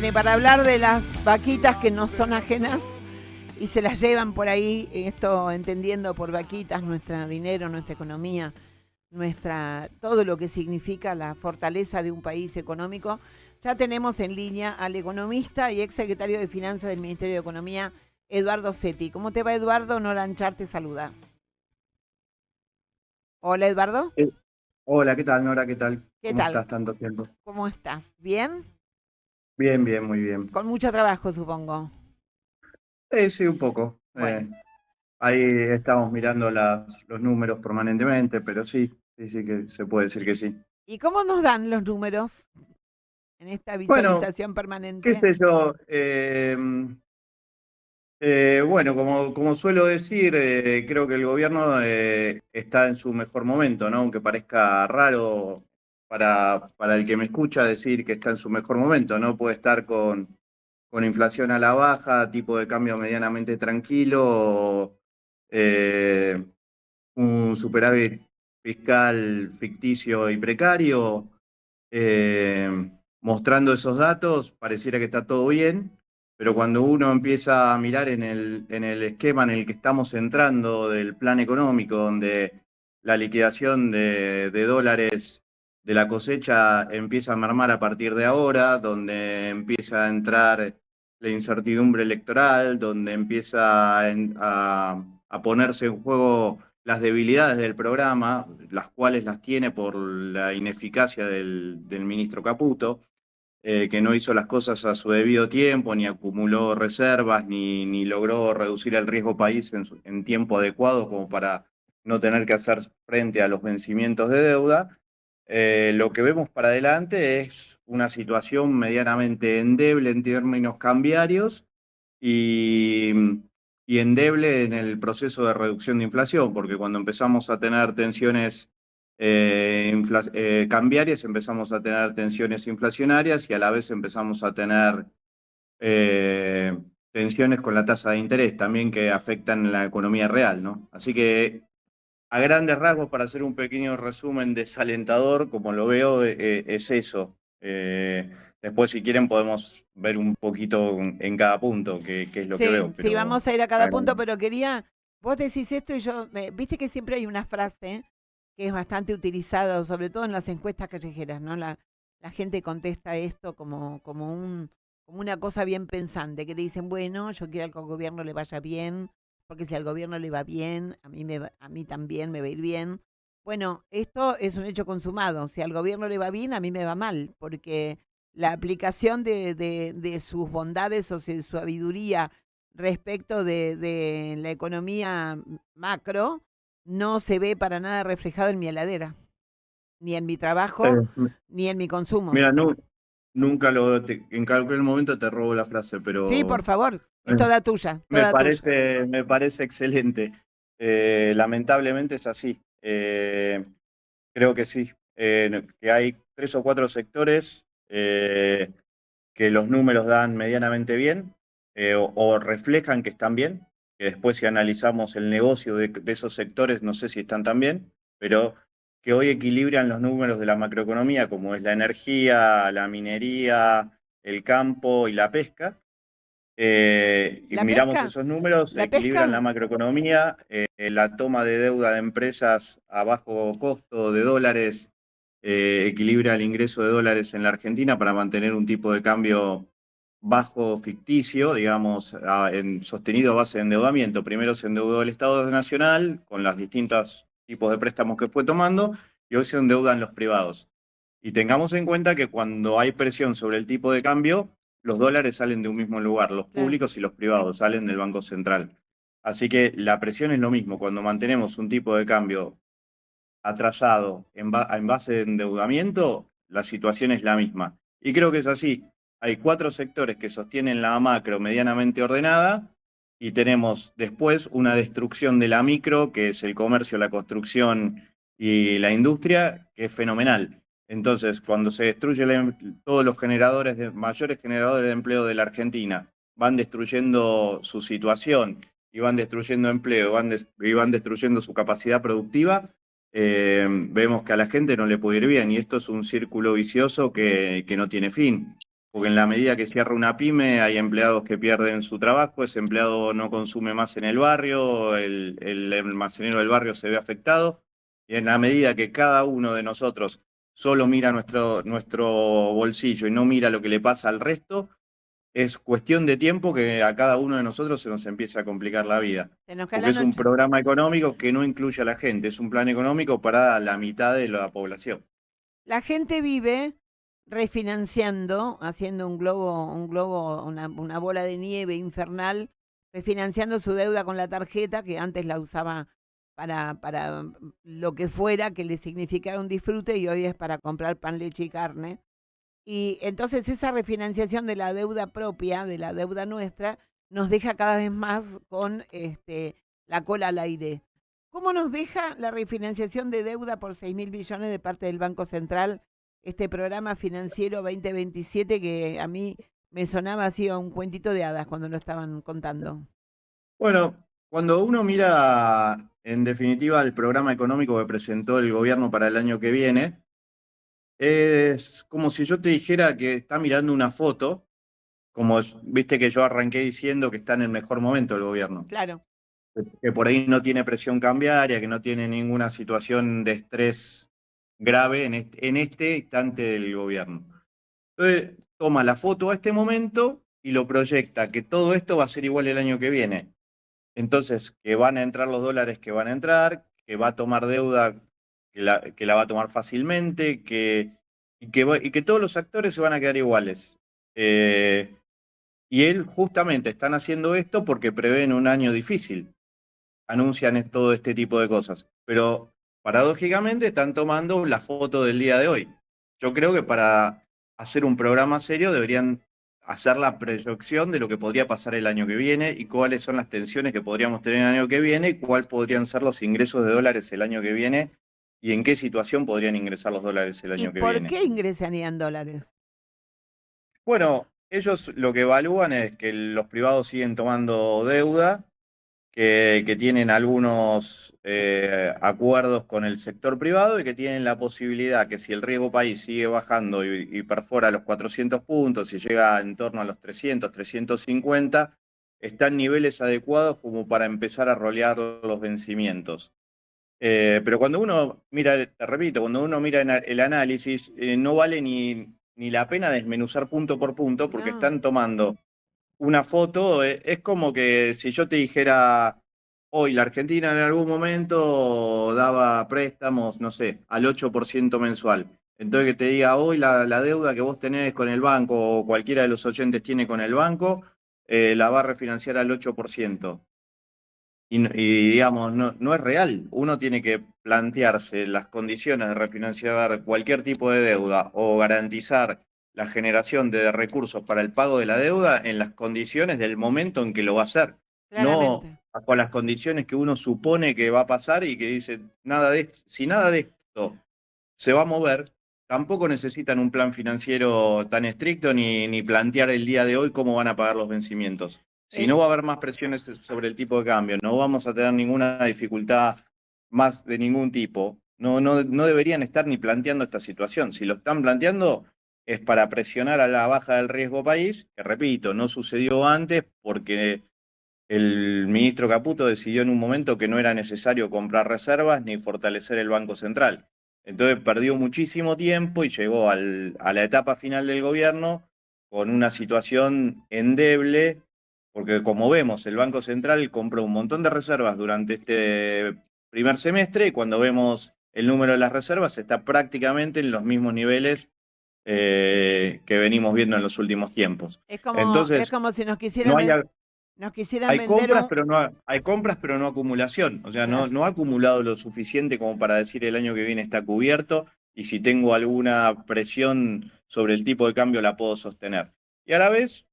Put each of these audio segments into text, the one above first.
Para hablar de las vaquitas que no son ajenas y se las llevan por ahí, esto entendiendo por vaquitas nuestro dinero, nuestra economía, todo lo que significa la fortaleza de un país económico. Ya tenemos en línea al economista y ex secretario de Finanzas del Ministerio de Economía, Eduardo Setti. ¿Cómo te va, Eduardo? Nora Anchar te saluda. Hola, Eduardo. Eh, Hola, ¿qué tal, Nora? ¿Qué tal? ¿Qué ¿Cómo tal? estás tanto tiempo? ¿Cómo estás? ¿Bien? Bien, bien, muy bien. Con mucho trabajo, supongo. Sí, un poco. Bueno. Ahí estamos mirando los números permanentemente, pero sí, sí, sí que se puede decir que sí. ¿Y cómo nos dan los números en esta Bueno, visualización qué permanente? sé yo. Bueno, como suelo decir, creo que el gobierno está en su mejor momento, ¿no? Aunque parezca raro para el que me escucha decir que está en su mejor momento, ¿no? Puede estar con inflación a la baja, tipo de cambio medianamente tranquilo, eh, un superávit fiscal ficticio y precario. Mostrando esos datos, pareciera que está todo bien, pero cuando uno empieza a mirar en el esquema en el que estamos entrando del plan económico, donde la liquidación de dólares de la cosecha empieza a mermar a partir de ahora, donde empieza a entrar la incertidumbre electoral, donde empieza a ponerse en juego las debilidades del programa, las cuales las tiene por la ineficacia del ministro Caputo, que no hizo las cosas a su debido tiempo, ni acumuló reservas, ni logró reducir el riesgo país en tiempo adecuado como para no tener que hacer frente a los vencimientos de deuda. Lo que vemos para adelante es una situación medianamente endeble en términos cambiarios y, y endeble en el proceso de reducción de inflación, porque cuando empezamos a tener tensiones cambiarias, empezamos a tener tensiones inflacionarias y a la vez empezamos a tener eh, tensiones con la tasa de interés también que afectan la economía real, ¿no? Así que a grandes rasgos, para hacer un pequeño resumen desalentador, como lo veo, es eso. Después, si quieren, podemos ver un poquito en cada punto qué es lo que Sí, veo, sí, pero vamos a ir a cada eh, punto, pero vos decís esto y viste que siempre hay una frase que es bastante utilizada, sobre todo en las encuestas callejeras, ¿no? La gente contesta esto como una cosa bien pensante, que te dicen, bueno, yo quiero que al gobierno le vaya bien, porque si al gobierno le va bien, a mí también me va a ir bien. Bueno, esto es un hecho consumado. Si al gobierno le va bien, a mí me va mal, porque la aplicación de sus bondades o su sabiduría respecto de la economía macro no se ve para nada reflejado en mi heladera, ni en mi trabajo, eh, ni en mi consumo. mira, nunca en cualquier momento te robo la frase, Sí, por pero favor, es eh, toda tuya. me parece excelente. Lamentablemente es así. Creo que sí, que hay tres o cuatro sectores que los números dan medianamente bien, o reflejan que están bien, que después si analizamos el negocio de esos sectores no sé si están tan bien, pero que hoy equilibran los números de la macroeconomía, como es la energía, la minería, el campo y la pesca. Y La miramos pesca, esos números, la equilibran la pesca, macroeconomía, la toma de deuda de empresas a bajo costo de dólares, equilibra el ingreso de dólares en la Argentina para mantener un tipo de cambio bajo ficticio, digamos, sostenido a base de endeudamiento. Primero se endeudó el Estado Nacional con los distintos tipos de préstamos que fue tomando y hoy se endeudan los privados. Y tengamos en cuenta que cuando hay presión sobre el tipo de cambio, los dólares salen de un mismo lugar, los claro. públicos y los privados salen del Banco Central. Así que la presión es lo mismo. Cuando mantenemos un tipo de cambio atrasado en base de endeudamiento, la situación es la misma. Y creo que es así. Hay cuatro sectores que sostienen la macro medianamente ordenada y tenemos después una destrucción de la micro, que es el comercio, la construcción y la industria, que es fenomenal. Entonces, cuando se destruye todos los mayores generadores de empleo de la Argentina, van destruyendo su situación y van destruyendo empleo, y van destruyendo su capacidad productiva, vemos que a la gente no le puede ir bien y esto es un círculo vicioso que no tiene fin. porque en la medida que cierra una pyme hay empleados que pierden su trabajo, ese empleado no consume más en el barrio, el almacenero del barrio se ve afectado, y en la medida que cada uno de nosotros solo mira nuestro bolsillo y no mira lo que le pasa al resto, es cuestión de tiempo que a cada uno de nosotros se nos empieza a complicar la vida. Se nos cae Porque la es un noche. programa económico que no incluye a la gente, es un plan económico para la mitad de la población. La gente vive refinanciando, haciendo una bola de nieve infernal, refinanciando su deuda con la tarjeta, que antes la usaba para lo que fuera, que le significara un disfrute, y hoy es para comprar pan, leche y carne. Y entonces esa refinanciación de la deuda propia, de la deuda nuestra, nos deja cada vez más con la cola al aire. ¿Cómo nos deja la refinanciación de deuda por 6.000 billones de parte del Banco Central, este programa financiero 2027 que a mí me sonaba así a un cuentito de hadas cuando lo estaban contando? Bueno, cuando uno mira en definitiva el programa económico que presentó el gobierno para el año que viene, es como si yo te dijera que está mirando una foto, viste que yo arranqué diciendo que está en el mejor momento el gobierno, Claro. que por ahí no tiene presión cambiaria, que no tiene ninguna situación de estrés grave en este instante del gobierno. Entonces, toma la foto a este momento y lo proyecta, que todo esto va a ser igual el año que viene. Entonces, que van a entrar los dólares que van a entrar, que va a tomar deuda que la va a tomar fácilmente, y que todos los actores se van a quedar iguales. Eh, y él justamente están haciendo esto porque prevén un año difícil, anuncian todo este tipo de cosas. Pero paradójicamente están tomando la foto del día de hoy. Yo creo que para hacer un programa serio deberían hacer la proyección de lo que podría pasar el año que viene y cuáles son las tensiones que podríamos tener el año que viene y cuáles podrían ser los ingresos de dólares el año que viene y en qué situación podrían ingresar los dólares el ¿Y año que por viene. qué ingresarían dólares? Bueno, ellos lo que evalúan es que los privados siguen tomando deuda, que tienen algunos acuerdos con el sector privado y que tienen la posibilidad que si el riesgo país sigue bajando y perfora los 400 puntos y llega en torno a los 300, 350, están niveles adecuados como para empezar a rolear los vencimientos. Pero cuando uno mira, te repito, cuando uno mira el análisis, no vale ni la pena desmenuzar punto por punto porque No, están tomando una foto, es como que si yo te dijera, hoy la Argentina en algún momento daba préstamos, no sé, al 8% mensual. Entonces que te diga, hoy la deuda que vos tenés con el banco o cualquiera de los oyentes tiene con el banco, la va a refinanciar al 8%. Y, digamos, no es real. Uno tiene que plantearse las condiciones de refinanciar cualquier tipo de deuda o garantizar la generación de recursos para el pago de la deuda en las condiciones del momento en que lo va a hacer, no claramente. con las condiciones que uno supone que va a pasar y que dice, si nada de esto se va a mover, tampoco necesitan un plan financiero tan estricto ni plantear el día de hoy cómo van a pagar los vencimientos. Si no El, va a haber más presiones sobre el tipo de cambio, no vamos a tener ninguna dificultad más de ningún tipo, no deberían estar ni planteando esta situación. Si lo están planteando es para presionar a la baja del riesgo país, que repito, no sucedió antes porque el ministro Caputo decidió en un momento que no era necesario comprar reservas ni fortalecer el Banco Central. Entonces perdió muchísimo tiempo y llegó a la etapa final del gobierno con una situación endeble, porque como vemos, el Banco Central compró un montón de reservas durante este primer semestre y cuando vemos el número de las reservas está prácticamente en los mismos niveles que venimos viendo en los últimos tiempos. es Entonces, como si no hay, nos quisieran hay vender compras, un... pero hay compras, pero no acumulación. O sea, Claro. no ha acumulado lo suficiente como para decir el año que viene está cubierto y si tengo alguna presión sobre el tipo de cambio la puedo sostener. Y a la vez,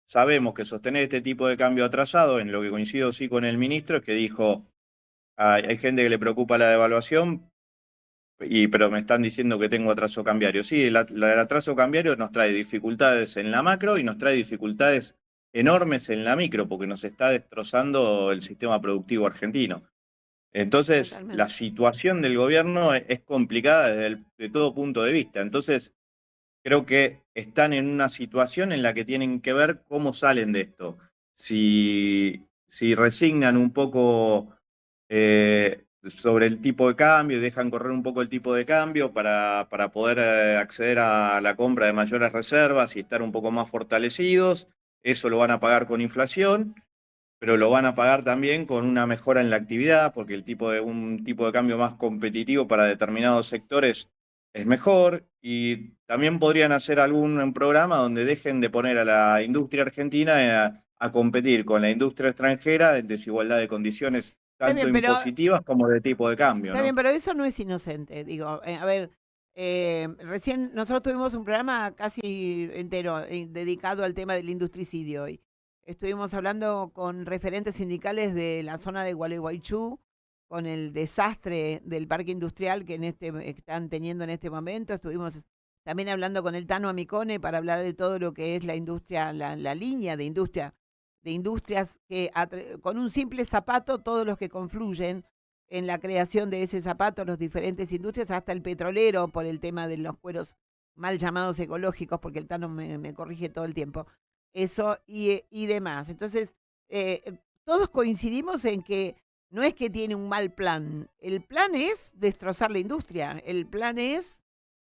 sabemos que sostener este tipo de cambio atrasado, en lo que coincido sí con el ministro, es que dijo, hay gente que le preocupa la devaluación, pero me están diciendo que tengo atraso cambiario. Sí, el atraso cambiario nos trae dificultades en la macro y nos trae dificultades enormes en la micro, porque nos está destrozando el sistema productivo argentino. Entonces, la Totalmente. situación del gobierno es complicada de todo punto de vista. Entonces, creo que están en una situación en la que tienen que ver cómo salen de esto. Si resignan un poco sobre el tipo de cambio y dejan correr un poco el tipo de cambio para poder acceder a la compra de mayores reservas y estar un poco más fortalecidos, eso lo van a pagar con inflación, pero lo van a pagar también con una mejora en la actividad, porque un tipo de cambio más competitivo para determinados sectores es mejor, y también podrían hacer algún programa donde dejen de poner a la industria argentina a competir con la industria extranjera en desigualdad de condiciones, Está tanto bien, pero impositivas como de tipo de cambio, Está bien, ¿no? pero eso no es inocente. Digo, a ver, recién nosotros tuvimos un programa casi entero dedicado al tema del industricidio hoy. Estuvimos hablando con referentes sindicales de la zona de Gualeguaychú, con el desastre del parque industrial que están teniendo en este momento. Estuvimos también hablando con el Tano Amicone para hablar de todo lo que es la industria, la línea de industrias que con un simple zapato, todos los que confluyen en la creación de ese zapato, las diferentes industrias, hasta el petrolero, por el tema de los cueros mal llamados ecológicos, porque el Tano me corrige todo el tiempo, eso y demás. Entonces, todos coincidimos en que no es que tiene un mal plan, el plan es destrozar la industria, el plan es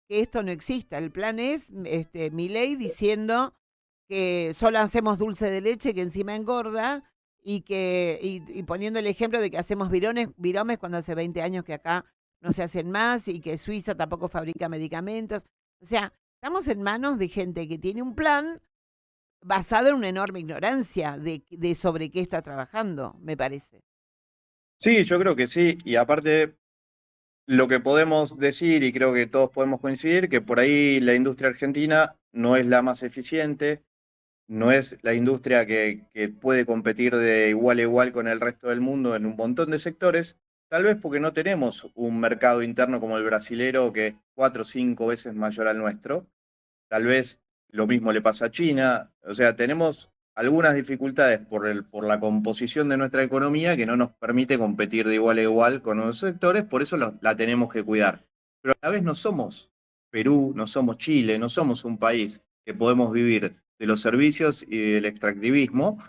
que esto no exista, el plan es Milei diciendo que solo hacemos dulce de leche que encima engorda y poniendo el ejemplo de que hacemos viromes cuando hace 20 años que acá no se hacen más y que Suiza tampoco fabrica medicamentos. O sea, estamos en manos de gente que tiene un plan basado en una enorme ignorancia de sobre qué está trabajando, me parece. Sí, yo creo que sí, y aparte lo que podemos decir, y creo que todos podemos coincidir, que por ahí la industria argentina no es la más eficiente, no es la industria que puede competir de igual a igual con el resto del mundo en un montón de sectores, tal vez porque no tenemos un mercado interno como el brasilero que es 4 o 5 veces mayor al nuestro. Tal vez lo mismo le pasa a China. O sea, tenemos algunas dificultades por la composición de nuestra economía que no nos permite competir de igual a igual con los sectores, por eso la tenemos que cuidar. Pero a la vez no somos Perú, no somos Chile, no somos un país que podemos vivir de los servicios y del extractivismo,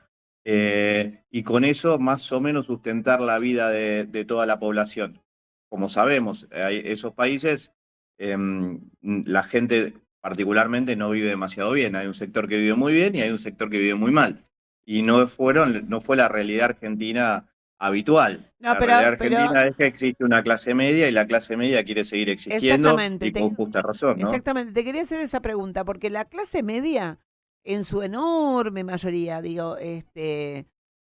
y con eso más o menos sustentar la vida de toda la población. Como sabemos, esos países, la gente particularmente no vive demasiado bien. Hay un sector que vive muy bien y hay un sector que vive muy mal. Y no fue la realidad argentina habitual. No, La realidad pero argentina es que existe una clase media y la clase media quiere seguir existiendo exactamente, y con justa razón, ¿no? exactamente, te quería hacer esa pregunta, porque la clase media, en su enorme mayoría, digo,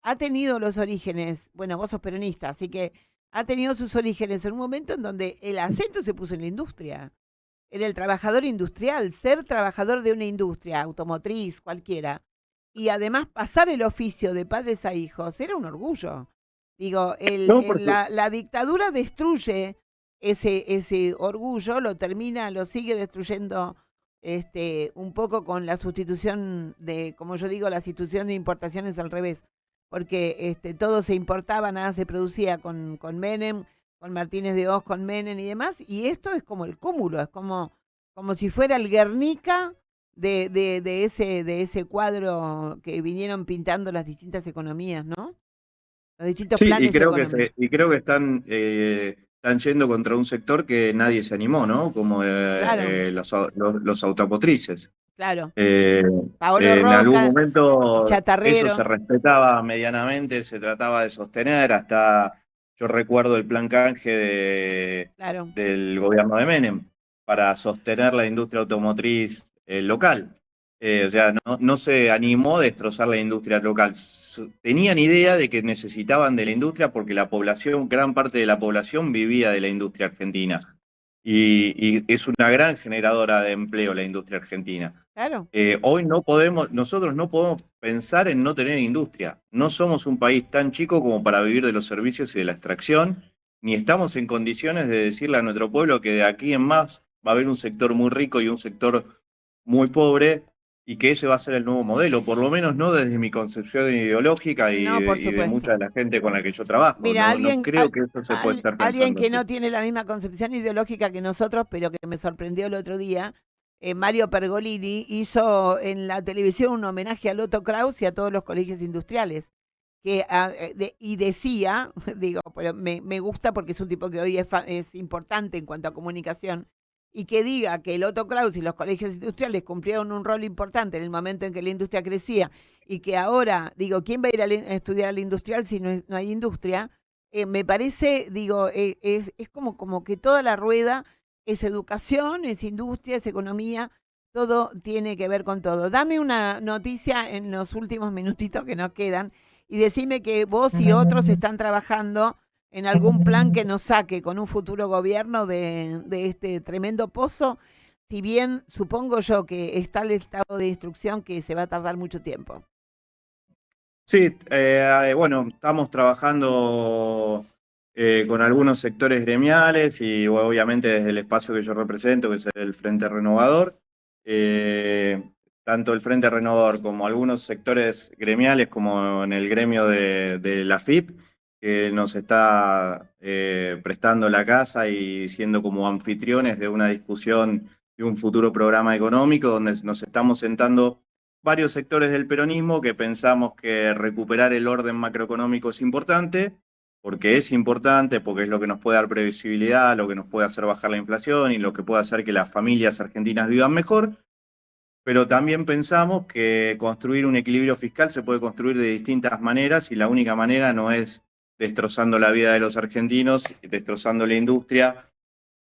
ha tenido los orígenes, bueno, vos sos peronista, así que ha tenido sus orígenes en un momento en donde el acento se puso en la industria. Era el trabajador industrial, ser trabajador de una industria, automotriz, cualquiera, y además pasar el oficio de padres a hijos, era un orgullo. Digo, No, porque la dictadura destruye ese orgullo, lo sigue destruyendo un poco con la sustitución de, como yo digo, la sustitución de importaciones al revés, porque todo se importaba, nada se producía con Menem, con Martínez de Oz, con Menem y demás, y esto es como el cúmulo, es como si fuera el Guernica de ese cuadro que vinieron pintando las distintas economías, ¿no? Los distintos sí, planes económicos. y creo que están yendo contra un sector que nadie se animó, ¿no? Como Claro, los automotrices. claro. Eh, Paolo en algún Roca, el momento eso se chatarrero, respetaba medianamente, se trataba de sostener, hasta yo recuerdo el plan canje claro. del gobierno de Menem para sostener la industria automotriz local. O sea, no se animó a destrozar la industria local. Tenían idea de que necesitaban de la industria porque la población, gran parte de la población vivía de la industria argentina. Y es una gran generadora de empleo la industria argentina. Claro. Hoy nosotros no podemos pensar en no tener industria. No somos un país tan chico como para vivir de los servicios y de la extracción, ni estamos en condiciones de decirle a nuestro pueblo que de aquí en más va a haber un sector muy rico y un sector muy pobre, y que ese va a ser el nuevo modelo, por lo menos no desde mi concepción ideológica No, por y de mucha supuesto. de la gente con la que yo trabajo. Mira, No creo que eso se pueda estar alguien pensando que así. no tiene la misma concepción ideológica que nosotros, pero que me sorprendió el otro día, Mario Pergolini hizo en la televisión un homenaje a Otto Kraus y a todos los colegios industriales. Y decía, digo, pero me gusta porque es un tipo que hoy es importante en cuanto a comunicación, y que diga que el Otto Kraus y los colegios industriales cumplieron un rol importante en el momento en que la industria crecía, y que ahora, digo, ¿quién va a ir a estudiar al industrial si no hay industria? Me parece, digo, es como que toda la rueda es educación, es industria, es economía, todo tiene que ver con todo. Dame una noticia en los últimos minutitos que nos quedan y decime que vos y otros están trabajando en algún plan que nos saque con un futuro gobierno de este tremendo pozo, si bien supongo yo que está el estado de instrucción que se va a tardar mucho tiempo. Sí, bueno, estamos trabajando con algunos sectores gremiales y obviamente desde el espacio que yo represento, que es el Frente Renovador. Eh, Tanto el Frente Renovador como algunos sectores gremiales, como en el gremio de la FIP, que nos está prestando la casa y siendo como anfitriones de una discusión de un futuro programa económico, donde nos estamos sentando varios sectores del peronismo que pensamos que recuperar el orden macroeconómico es importante, porque es importante, porque es lo que nos puede dar previsibilidad, lo que nos puede hacer bajar la inflación y lo que puede hacer que las familias argentinas vivan mejor, pero también pensamos que construir un equilibrio fiscal se puede construir de distintas maneras y la única manera no es destrozando la vida de los argentinos, destrozando la industria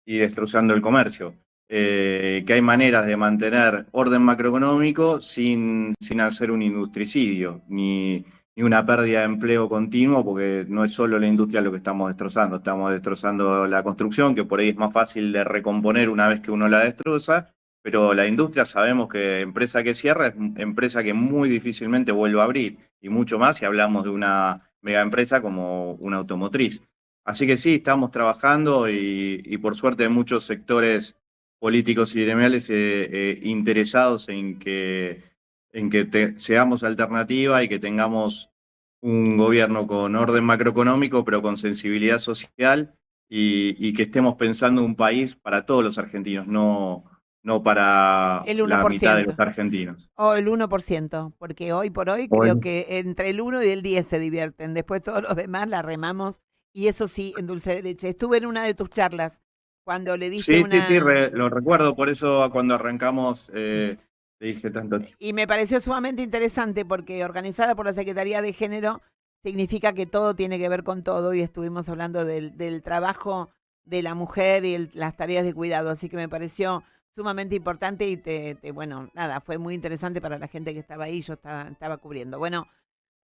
y destrozando el comercio. Que hay maneras de mantener orden macroeconómico sin hacer un industricidio, ni una pérdida de empleo continuo, porque no es solo la industria lo que estamos destrozando la construcción, que por ahí es más fácil de recomponer una vez que uno la destroza, pero la industria sabemos que empresa que cierra es empresa que muy difícilmente vuelve a abrir, y mucho más si hablamos de una mega empresa como una automotriz. Así que sí, estamos trabajando y por suerte hay muchos sectores políticos y gremiales interesados en que seamos alternativa y que tengamos un gobierno con orden macroeconómico, pero con sensibilidad social y que estemos pensando un país para todos los argentinos, no para El la mitad de los 1%. argentinos. O el 1%, porque hoy por hoy creo Bueno. que entre el 1 y el 10 se divierten. Después todos los demás la remamos. Y eso sí, en dulce de leche. Estuve en una de tus charlas cuando le diste Sí, sí, sí, una... lo recuerdo, por eso cuando arrancamos te dije tanto. Y me pareció sumamente interesante porque organizada por la Secretaría de Género significa que todo tiene que ver con todo y estuvimos hablando del trabajo de la mujer y las tareas de cuidado. Así que me pareció sumamente importante y bueno, nada, fue muy interesante para la gente que estaba ahí, yo estaba cubriendo. Bueno,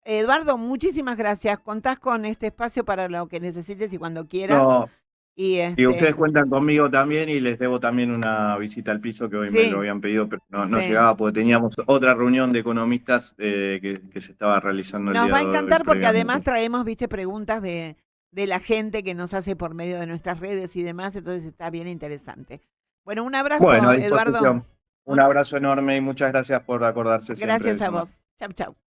Eduardo, muchísimas gracias. Contás con este espacio para lo que necesites y cuando quieras. No, Y y ustedes cuentan conmigo también y les debo también una visita al piso que hoy me lo sí, habían pedido, pero no sí. llegaba porque teníamos otra reunión de economistas que se estaba realizando el Nos día va a de hoy encantar porque además previamente. traemos, viste, preguntas de la gente que nos hace por medio de nuestras redes y demás, entonces está bien interesante. Bueno, un Bueno, a abrazo, Eduardo. disposición. Un abrazo enorme y muchas gracias por acordarse siempre Gracias del a SUNAT. vos. Chau, chau.